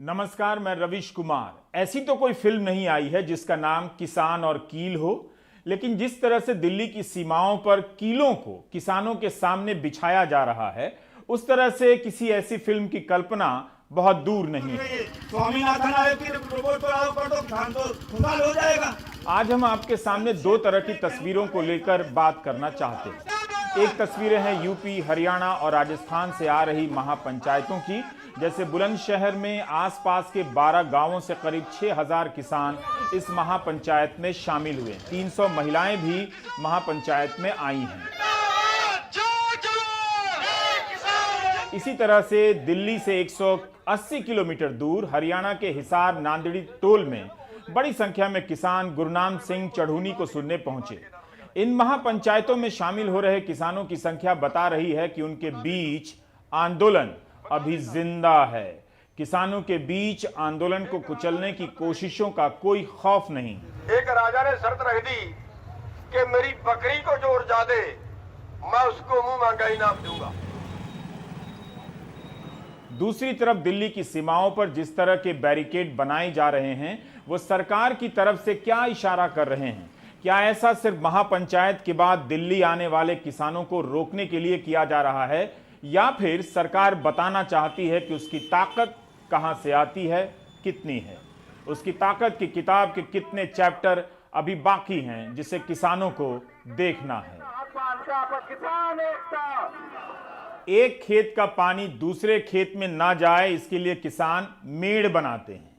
नमस्कार, मैं रविश कुमार। ऐसी तो कोई फिल्म नहीं आई है जिसका नाम किसान और कील हो, लेकिन जिस तरह से दिल्ली की सीमाओं पर कीलों को किसानों के सामने बिछाया जा रहा है, उस तरह से किसी ऐसी फिल्म की कल्पना बहुत दूर नहीं है। स्वामीनाथन आयोग की रिपोर्ट पर आओ पर तो किसान तो खुशहाल हो जाएगा। आज हम आपके सामने दो तरह की तस्वीरों को लेकर बात करना चाहते हैं। एक तस्वीरें हैं यूपी, हरियाणा और राजस्थान से आ रही महापंचायतों की, जैसे बुलंदशहर में आसपास के 12 गांवों से करीब 6000 किसान इस महापंचायत में शामिल हुए। 300 महिलाएं भी महापंचायत में आई हैं। इसी तरह से दिल्ली से 180 किलोमीटर दूर हरियाणा के हिसार नांदेड़ी टोल में बड़ी संख्या में किसान गुरनाम सिंह चढ़ूनी को सुनने पहुंचे। इन महापंचायतों में शामिल हो रहे किसानों की संख्या बता रही है कि उनके बीच आंदोलन अभी जिंदा है। किसानों के बीच आंदोलन को कुचलने की कोशिशों का कोई खौफ नहीं। एक राजा ने शर्त रख दी कि मेरी बकरी को जो उर्जा दे, मैं उसको मुंह मांगा इनाम दूंगा। दूसरी तरफ दिल्ली की सीमाओं पर जिस तरह के बैरिकेड बनाए जा रहे हैं, वो सरकार की तरफ से क्या इशारा कर रहे हैं? क्या ऐसा सिर्फ महापंचायत के बाद दिल्ली आने वाले किसानों को रोकने के लिए किया जा रहा है, या फिर सरकार बताना चाहती है कि उसकी ताकत कहां से आती है, कितनी है? उसकी ताकत की किताब के कितने चैप्टर अभी बाकी हैं जिसे किसानों को देखना है। एक खेत का पानी दूसरे खेत में ना जाए, इसके लिए किसान मेड़ बनाते हैं।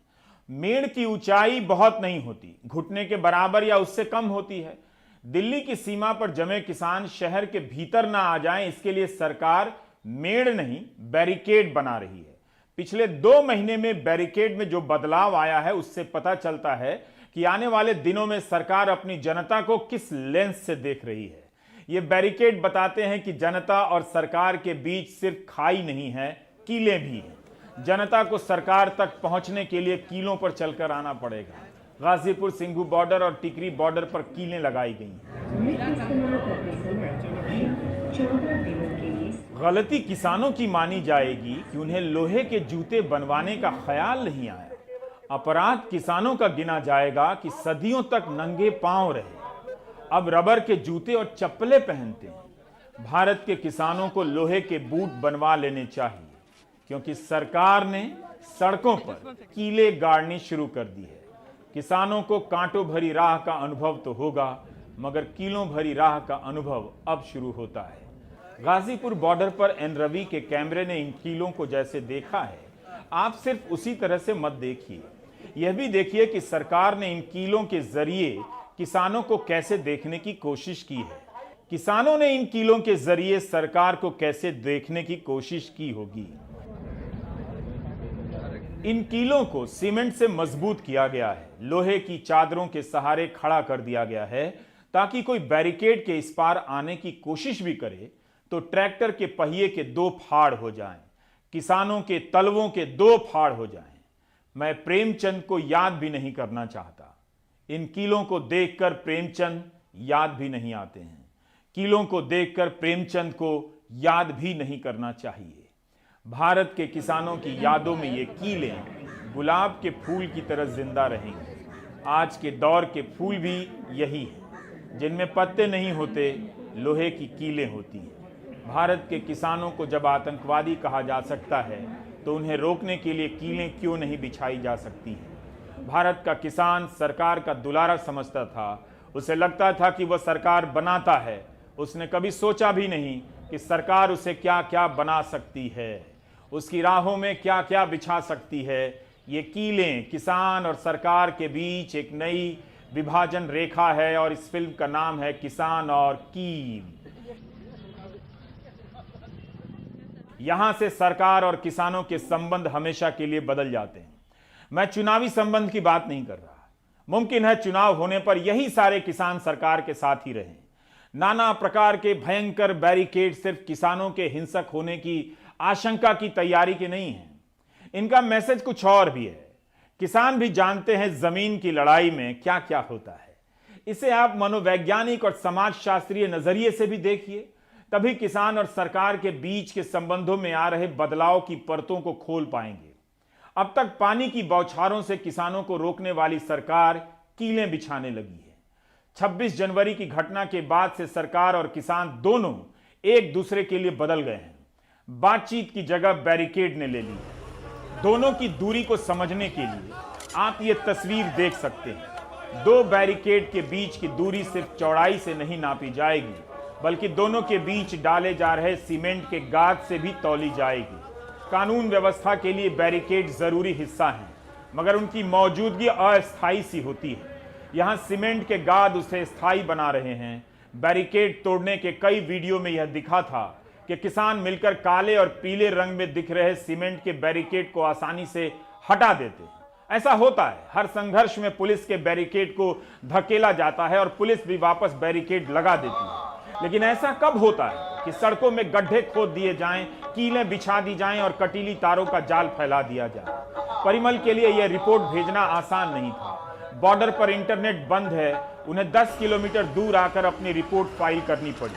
मेड़ की ऊंचाई बहुत नहीं होती, घुटने के बराबर या उससे कम होती है। दिल्ली की सीमा पर जमे किसान शहर के भीतर ना आ जाएं, इसके लिए सरकार मेड़ नहीं बैरिकेड बना रही है। पिछले 2 महीने में बैरिकेड में जो बदलाव आया है, उससे पता चलता है कि आने वाले दिनों में सरकार अपनी जनता को किस लेंस से देख रही है। ये बैरिकेड बताते हैं कि जनता और सरकार के बीच सिर्फ खाई नहीं है, कीलें भी हैं। जनता को सरकार तक पहुंचने के लिए कीलों पर चलकर आना पड़ेगा। गाजीपुर सिंघू बॉर्डर और टिकरी बॉर्डर पर कीलें लगाई गई। गलती किसानों की मानी जाएगी कि उन्हें लोहे के जूते बनवाने का ख्याल नहीं आया। अपराध किसानों का गिना जाएगा कि सदियों तक नंगे पांव रहे, अब रबर के जूते और चप्पलें पहनते हैं। भारत के किसानों को लोहे के बूट बनवा लेने चाहिए, क्योंकि सरकार ने सड़कों पर कीले गाड़नी शुरू कर दी है। किसानों को कांटों भरी राह का अनुभव तो होगा, मगर कीलों भरी राह का अनुभव अब शुरू होता है। गाजीपुर बॉर्डर पर एन रवि के कैमरे ने इन कीलों को जैसे देखा है, आप सिर्फ उसी तरह से मत देखिए। यह भी देखिए कि सरकार ने इन कीलों के जरिए किसानों को कैसे देखने की कोशिश की है। किसानों ने इन कीलों के जरिए सरकार को कैसे देखने की कोशिश की होगी। इन कीलों को सीमेंट से मजबूत किया गया है, लोहे की चादरों के सहारे खड़ा कर दिया गया है, ताकि कोई बैरिकेड के इस पार आने की कोशिश भी करे तो ट्रैक्टर के पहिए के 2 फाड़ हो जाएं, किसानों के तलवों के 2 फाड़ हो जाएं। मैं प्रेमचंद को याद भी नहीं करना चाहता। इन कीलों को देखकर प्रेमचंद याद भी नहीं आते हैं। कीलों को देखकर प्रेमचंद को याद भी नहीं करना चाहिए। भारत के किसानों की यादों में ये कीलें गुलाब के फूल की तरह जिंदा रहेंगी। आज के दौर के फूल भी यही हैं, जिनमें पत्ते नहीं होते, लोहे की कीलें होती हैं। भारत के किसानों को जब आतंकवादी कहा जा सकता है, तो उन्हें रोकने के लिए कीलें क्यों नहीं बिछाई जा सकती हैं? भारत का किसान सरकार का दुलारा समझता था। उसे लगता था कि वह सरकार बनाता है। उसने कभी सोचा भी नहीं कि सरकार उसे क्या क्या बना सकती है, उसकी राहों में क्या क्या बिछा सकती है। ये कीलें किसान और सरकार के बीच एक नई विभाजन रेखा है, और इस फिल्म का नाम है किसान और कील। यहां से सरकार और किसानों के संबंध हमेशा के लिए बदल जाते हैं। मैं चुनावी संबंध की बात नहीं कर रहा। मुमकिन है चुनाव होने पर यही सारे किसान सरकार के साथ ही रहें। नाना प्रकार के भयंकर बैरिकेड सिर्फ किसानों के हिंसक होने की आशंका की तैयारी के नहीं हैं। इनका मैसेज कुछ और भी है। किसान भी जानते हैं जमीन की लड़ाई में क्या क्या होता है। इसे आप मनोवैज्ञानिक और समाजशास्त्रीय नजरिए से भी देखिए, तभी किसान और सरकार के बीच के संबंधों में आ रहे बदलाव की परतों को खोल पाएंगे। अब तक पानी की बौछारों से किसानों को रोकने वाली सरकार कीलें बिछाने लगी है। 26 जनवरी की घटना के बाद से सरकार और किसान दोनों एक दूसरे के लिए बदल गए हैं। बातचीत की जगह बैरिकेड ने ले ली है। दोनों की दूरी को समझने के लिए आप ये तस्वीर देख सकते हैं। दो बैरिकेड के बीच की दूरी सिर्फ चौड़ाई से नहीं नापी जाएगी, बल्कि दोनों के बीच डाले जा रहे सीमेंट के गाद से भी तौली जाएगी। कानून व्यवस्था के लिए बैरिकेड जरूरी हिस्सा हैं, मगर उनकी मौजूदगी अस्थायी सी होती है। यहाँ सीमेंट के गाद उसे स्थायी बना रहे हैं। बैरिकेड तोड़ने के कई वीडियो में यह दिखा था कि किसान मिलकर काले और पीले रंग में दिख रहे सीमेंट के बैरिकेड को आसानी से हटा देते हैं। ऐसा होता है, हर संघर्ष में पुलिस के बैरिकेड को धकेला जाता है और पुलिस भी वापस बैरिकेड लगा देती है। लेकिन ऐसा कब होता है कि सड़कों में गड्ढे खोद दिए जाएं, कीलें बिछा दी जाएं और कटीली तारों का जाल फैला दिया जाए। परिमल के लिए यह रिपोर्ट भेजना आसान नहीं था। बॉर्डर पर इंटरनेट बंद है, उन्हें 10 किलोमीटर दूर आकर अपनी रिपोर्ट फाइल करनी पड़ी।